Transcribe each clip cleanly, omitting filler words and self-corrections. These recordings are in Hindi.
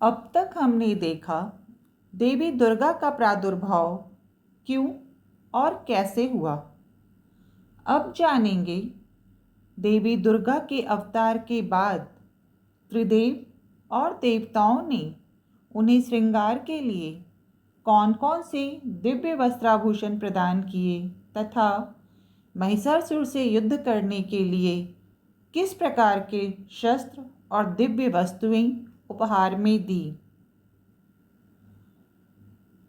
अब तक हमने देखा देवी दुर्गा का प्रादुर्भाव क्यों और कैसे हुआ। अब जानेंगे देवी दुर्गा के अवतार के बाद त्रिदेव और देवताओं ने उन्हें श्रृंगार के लिए कौन कौन से दिव्य वस्त्राभूषण प्रदान किए तथा महिषासुर से युद्ध करने के लिए किस प्रकार के शस्त्र और दिव्य वस्तुएं उपहार में दी।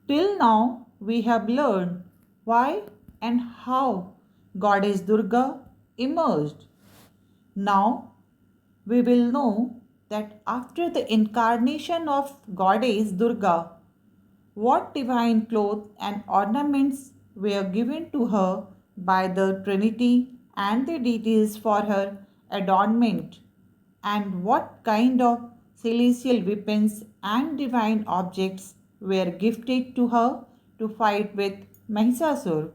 Till now we have learned why and how Goddess Durga emerged. Now we will know that after the incarnation of Goddess Durga, what divine clothes and ornaments were given to her by the Trinity and the deities for her adornment, and what kind of celestial weapons and divine objects were gifted to her to fight with Mahishasur.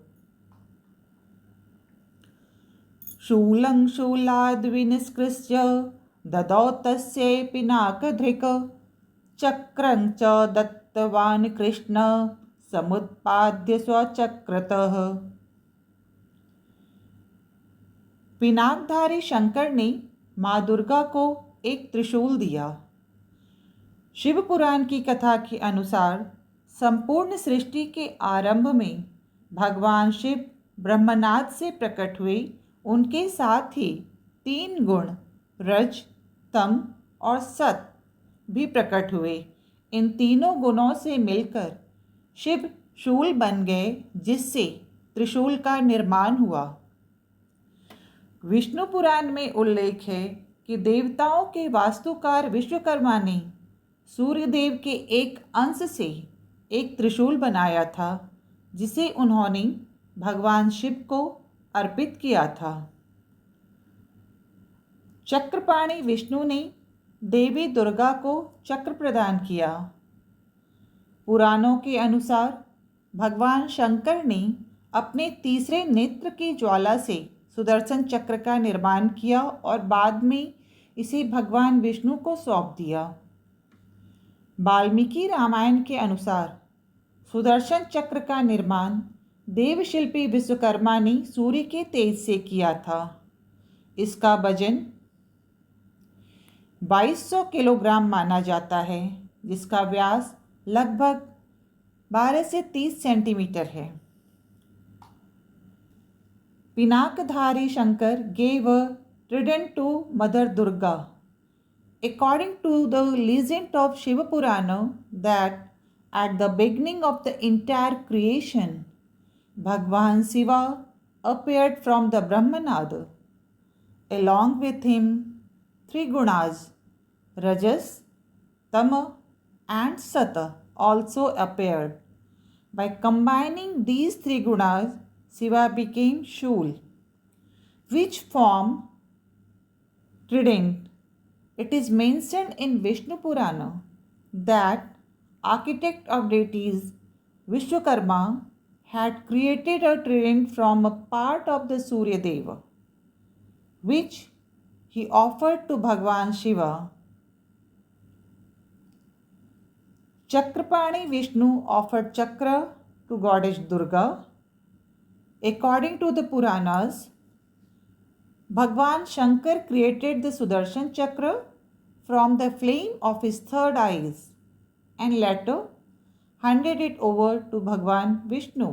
शूलं शूलाद्विनिष्कृत्य ददौ तस्यै पिनाकधृक् चक्रं च दत्तवान् कृष्ण समुत्पाद्य स्वचक्रतः। पिनाकधारी शंकर ने माँ दुर्गा को एक त्रिशूल दिया। शिव पुराण की कथा के अनुसार संपूर्ण सृष्टि के आरंभ में भगवान शिव ब्रह्मनाद से प्रकट हुए। उनके साथ ही 3 गुण रज, तम और सत भी प्रकट हुए। इन तीनों गुणों से मिलकर शिव शूल बन गए, जिससे त्रिशूल का निर्माण हुआ। विष्णु पुराण में उल्लेख है कि देवताओं के वास्तुकार विश्वकर्मा ने सूर्यदेव के एक अंश से एक त्रिशूल बनाया था, जिसे उन्होंने भगवान शिव को अर्पित किया था। चक्रपाणि विष्णु ने देवी दुर्गा को चक्र प्रदान किया। पुराणों के अनुसार भगवान शंकर ने अपने तीसरे नेत्र की ज्वाला से सुदर्शन चक्र का निर्माण किया और बाद में इसे भगवान विष्णु को सौंप दिया। वाल्मीकि रामायण के अनुसार सुदर्शन चक्र का निर्माण देवशिल्पी विश्वकर्मा ने सूर्य के तेज से किया था। इसका वजन 2200 किलोग्राम माना जाता है, जिसका व्यास लगभग 12 से 30 सेंटीमीटर है। पिनाकधारी Shankar gave a trident to Mother Durga. According to the legend of Shiva Purana, that at the beginning of the entire creation, Bhagwan Shiva appeared from the Brahmanad. Along with him, 3 gunas, Rajas, Tama and Sata also appeared. By combining these 3 gunas, Shiva became Shul, which form trident. It is mentioned in Vishnu Purana that architect of deities Vishwakarma had created a trident from a part of the Surya Deva, which he offered to Bhagwan Shiva. Chakrapani Vishnu offered chakra to goddess Durga. According to the Puranas, Bhagwan Shankar created the Sudarshan chakra from the flame of his third eyes and later handed it over to Bhagwan Vishnu.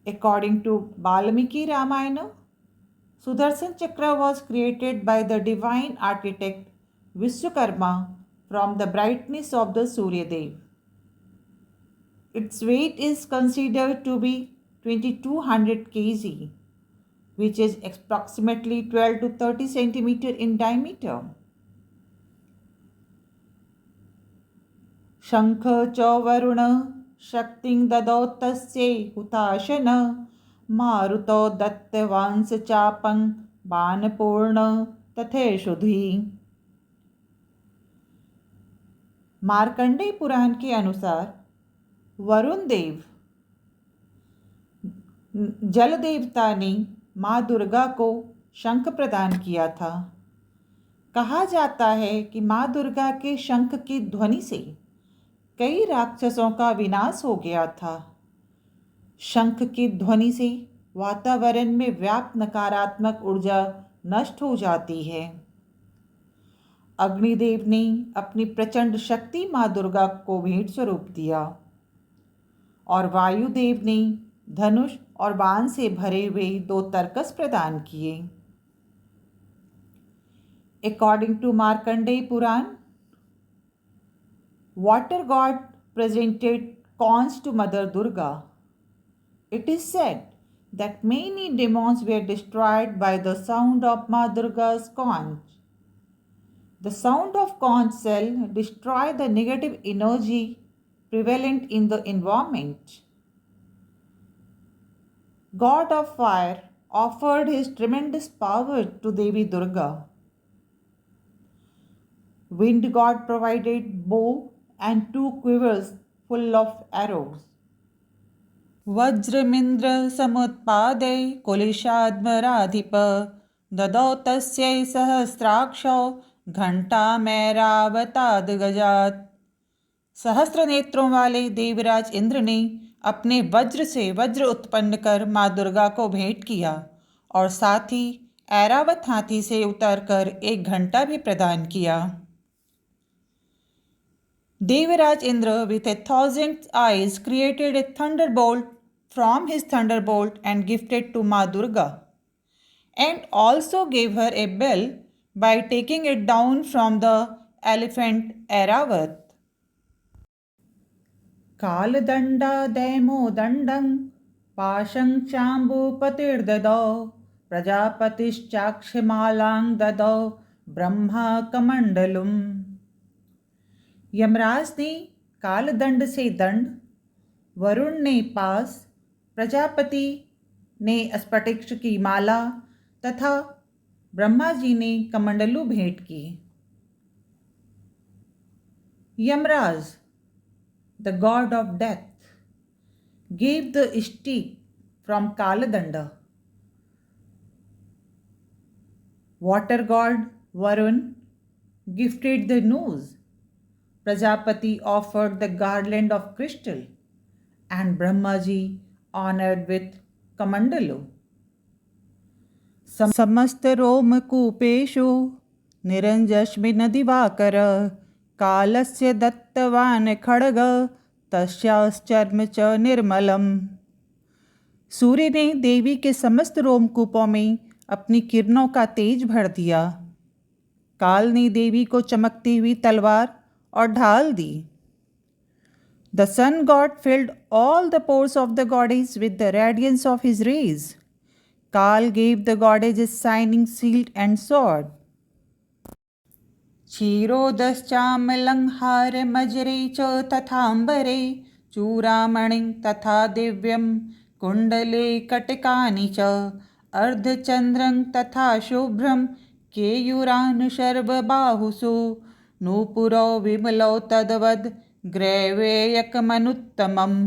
According to Valmiki Ramayana, Sudarshan chakra was created by the divine architect Vishwakarma from the brightness of the Surya Dev. Its weight is considered to be 2200 kg, which is approximately 12 to 30 centimeter in diameter. Shankha cha varuna shakting dadau tasye hutashana maruto dattavans chapang banapurna tathe shudhi. Markandeya पुराण के अनुसार वरुण देव जल देवता ने माँ दुर्गा को शंख प्रदान किया था। कहा जाता है कि माँ दुर्गा के शंख की ध्वनि से कई राक्षसों का विनाश हो गया था। शंख की ध्वनि से वातावरण में व्याप्त नकारात्मक ऊर्जा नष्ट हो जाती है। अग्निदेव ने अपनी प्रचंड शक्ति माँ दुर्गा को भेंट स्वरूप दिया और वायुदेव ने धनुष और बाण से भरे हुए 2 तरकस प्रदान किए। According to Markandeya Puran, water god presented conch to Mother Durga. It is said that many demons were destroyed by the sound of Ma Durga's conch. The sound of conch shell destroyed the negative energy prevalent in the environment. God of fire offered his tremendous power to Devi Durga. Wind god provided bow and 2 quivers full of arrows. वज्रमिन्द्र समुत्पादे कुलिशाद्मराधिप ददौ तस्यै सहस्राक्षौ घंटामैरावताद गजात। सहस्त्र नेत्रों वाले देवराज इंद्र ने अपने वज्र से वज्र उत्पन्न कर माँ दुर्गा को भेंट किया और साथ ही ऐरावत हाथी से उतरकर 1 घंटा भी प्रदान किया। Devaraj Indra with 1,000 eyes created a thunderbolt from his thunderbolt and gifted to Ma Durga, and also gave her a bell by taking it down from the elephant Airavat. Kaladanda Demo Dandang Pashang Chambupatir Prajapatischakshmalang Dadau Brahma Kamandalum। Yamraj ने कालदंड से दंड, वरुण ने पास, प्रजापति ने स्फटिक की माला तथा ब्रह्मा जी ने कमंडलू भेंट की। Yamraj, the God of death, gave the stick from Kaladanda. Water god Varun gifted the nose. Prajapati offered the garland of crystal, and Brahmaji honored with Kamandalu. समस्त रोम कूपेषु निरंजस्मिन् दिवाकर कालस्य दत्तवान् खड्ग तस्याश्चर्म च निर्मलम। सूर्य ने देवी के समस्त रोमकूपों में अपनी किरणों का तेज भर दिया। काल ने देवी को चमकती हुई तलवार और ढाल दी। The sun god filled all the pores of the goddess with the radiance of his rays. Kal gave the goddess a shining shield and sword. क्षीरोदश्चामलंहार मजरे च तथांबरे चूरामणिं तथा दिव्यं कुण्डले कटकानि च अर्धचन्द्रं तथा शुभ्रं केयूरानुशर्वबाहुषु नूपुरो विमलौ तद्वद् ग्रैवेयकमनुत्तमम्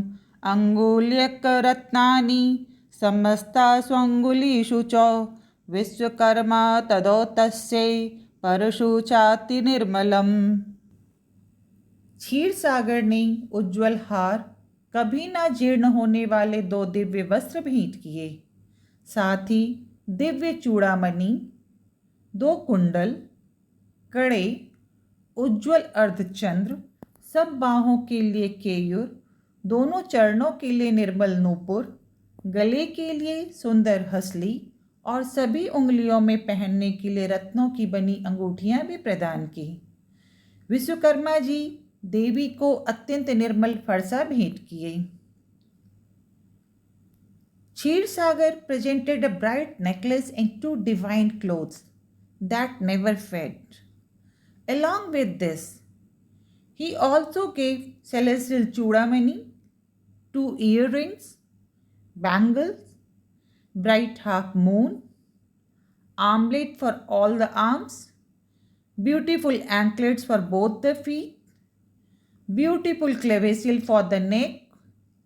अङ्गुल्यकरत्नानि समस्तास्वङ्गुलीषु च विश्वकर्मा तदो तस्यै परशु चाति निर्मलम्। क्षीर सागर ने उज्ज्वल हार, कभी ना जीर्ण होने वाले 2 दिव्य वस्त्र भेंट किए, साथ ही दिव्य चूड़ामणि, 2 कुंडल, कड़े, उज्ज्वल अर्धचंद्र, सब बाहों के लिए केयूर, दोनों चरणों के लिए निर्मल नूपुर, गले के लिए सुंदर हसली और सभी उंगलियों में पहनने के लिए रत्नों की बनी अंगूठियां भी प्रदान की। विश्वकर्मा जी देवी को अत्यंत निर्मल फरसा भेंट किए। क्षीर सागर presented a bright necklace and 2 divine clothes that never fade. Along with this, he also gave celestial chudamani, 2 earrings, bangles, bright half moon, armlet for all the arms, beautiful anklets for both the feet, beautiful clavicule for the neck,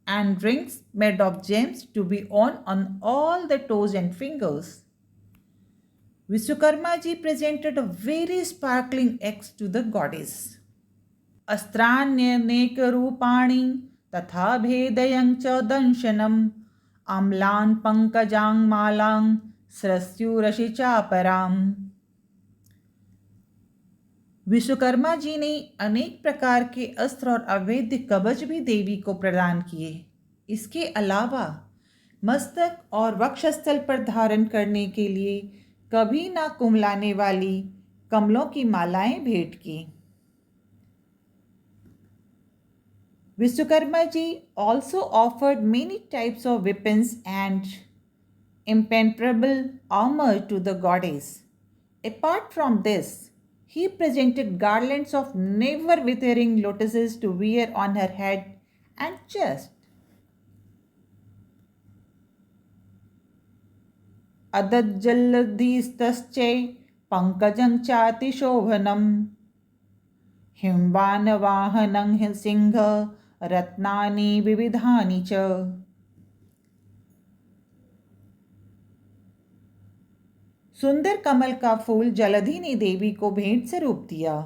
and rings made of gems to be worn on all the toes and fingers. Vishwakarma ji presented a very sparkling eggs to the goddess. अस्त्राण्यनेक रूपाणि तथा भेदयं च दंशनम् आम्लान् पंकजां मालां सरस्युरशि चापराम। विश्वकर्मा जी ने अनेक प्रकार के अस्त्र और अवैध कवच भी देवी को प्रदान किए। इसके अलावा मस्तक और वक्षस्थल पर धारण करने के लिए कभी ना कुम्हलाने वाली कमलों की मालाएं भेंट की। Vishwakarma ji also offered many types of weapons and impenetrable armor to the goddess. Apart from this, he presented garlands of never withering lotuses to wear on her head and chest. अदज्जलधिस्तश्चे पंकजं चातिशोभनम् हिमवानवाहनं Singh रत्नानि विविधानि च। सुंदर कमल का फूल जलधि ने देवी को भेंट से रूप दिया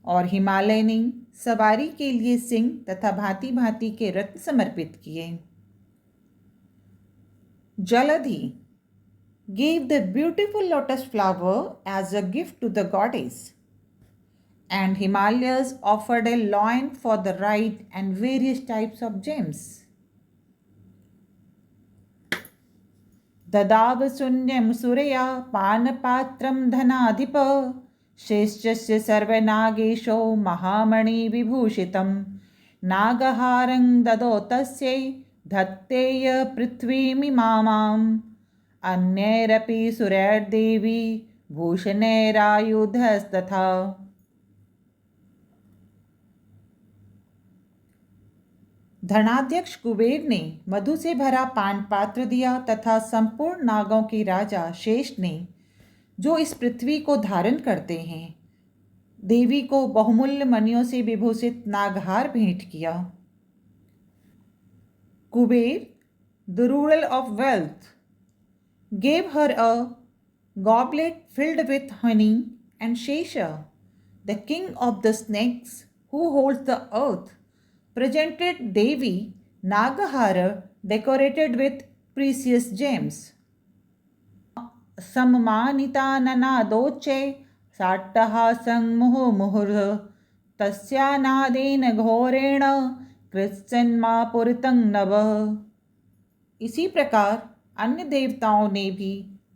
और हिमालय ने सवारी के लिए सिंह तथा भांति भांति के रत्न समर्पित किए। जलधि gave the beautiful lotus flower as a gift to the goddess, and Himalayas offered a loin for the ride and various types of gems. ददाव शून्यं सूरया पानपात्रं धनाधिप श्रेष्ठस्य सर्वनागेशो महामणि विभूषितं नागहारं ददौ तस्यै धत्तेय पृथ्वीमिमाम् अन्यैरपि सुरैर्देवी भूषणैरायुधस्तथा। धनाध्यक्ष कुबेर ने मधु से भरा पान पात्र दिया तथा संपूर्ण नागों के राजा शेष ने, जो इस पृथ्वी को धारण करते हैं, देवी को बहुमूल्य मणियों से विभूषित नागहार भेंट किया। Kubera, the ruler of wealth, gave her a goblet filled with honey, and Shesha, the king of the snakes who holds the earth, presented Devi Nagahara decorated with precious gems. Sammanita nanadoche sattahasang muhur tasya nadena घोरेण कृत्सन्मा पुरतं नवः। इसी प्रकार अन्य देवताओं ने भी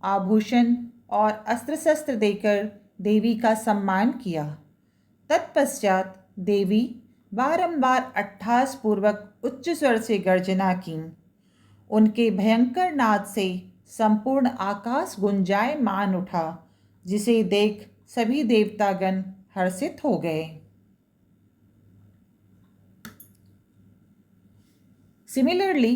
आभूषण और अस्त्र शस्त्र देकर देवी का सम्मान किया। तत्पश्चात देवी बारंबार अट्टहास पूर्वक उच्च स्वर से गर्जना की। उनके भयंकर नाद से संपूर्ण आकाश गुंजायमान उठा, जिसे देख सभी देवतागण हर्षित हो गए। Similarly,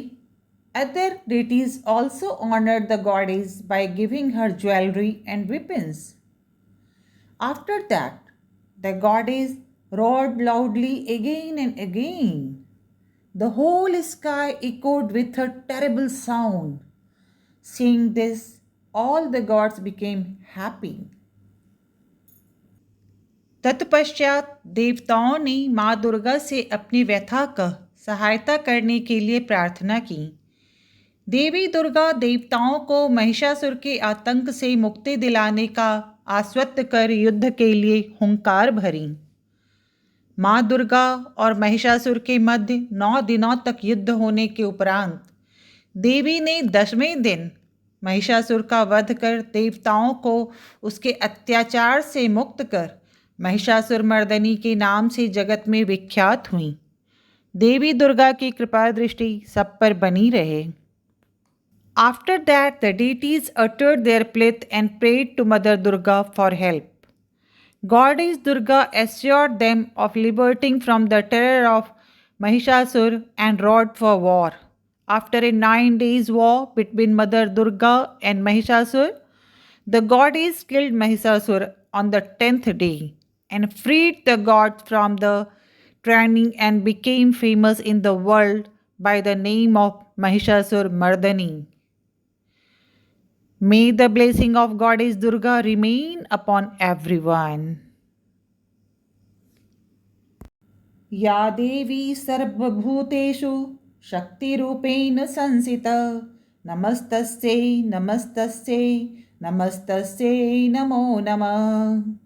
other deities also honored the goddess by giving her jewelry and weapons. After that, the goddess roared loudly again and again. The whole sky echoed with her terrible sound. Seeing this, all the gods became happy. तत्पश्चात देवताओं ने माँ दुर्गा से अपनी व्यथा का सहायता करने के लिए प्रार्थना की। देवी दुर्गा देवताओं को महिषासुर के आतंक से मुक्ति दिलाने का आश्वस्त कर युद्ध के लिए हुंकार भरी। माँ दुर्गा और महिषासुर के मध्य 9 दिनों तक युद्ध होने के उपरांत देवी ने 10वें दिन महिषासुर का वध कर देवताओं को उसके अत्याचार से मुक्त कर महिषासुर मर्दनी के नाम से जगत में विख्यात हुई। देवी दुर्गा की कृपा दृष्टि सब पर बनी रहे। After that, the deities uttered their plea and prayed to Mother Durga for help. Goddess Durga assured them of liberating from the terror of Mahishasur and roared for war. After a 9 days war between Mother Durga and Mahishasur, the goddess killed Mahishasur on the 10th day and freed the god from the tyranny and became famous in the world by the name of Mahishasur Mardani. May the blessing of Goddess Durga remain upon everyone. या देवी सर्वभूतेषु शक्तिरूपेण संसिता नमस्तस्यै नमस्तस्यै नमस्तस्यै नमो नमः.